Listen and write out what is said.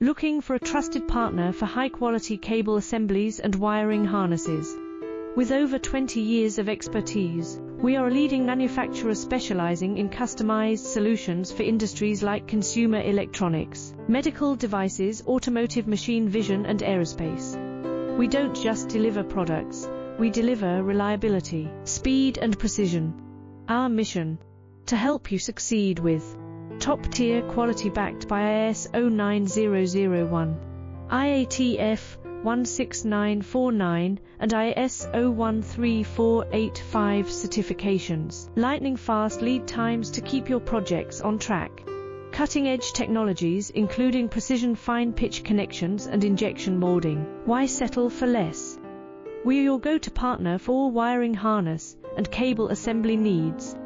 Looking for a trusted partner for high-quality cable assemblies and wiring harnesses? With over 20 years of expertise, we are a leading manufacturer specializing in customized solutions for industries like consumer electronics, medical devices, automotive, machine vision, and aerospace. We don't just deliver products, we deliver reliability, speed, and precision. Our mission: to help you succeed with top-tier quality backed by ISO 9001, IATF 16949 and ISO 13485 certifications, lightning-fast lead times to keep your projects on track, cutting-edge technologies including precision fine-pitch connections and injection molding. Why settle for less? We are your go-to partner for all wiring harness and cable assembly needs.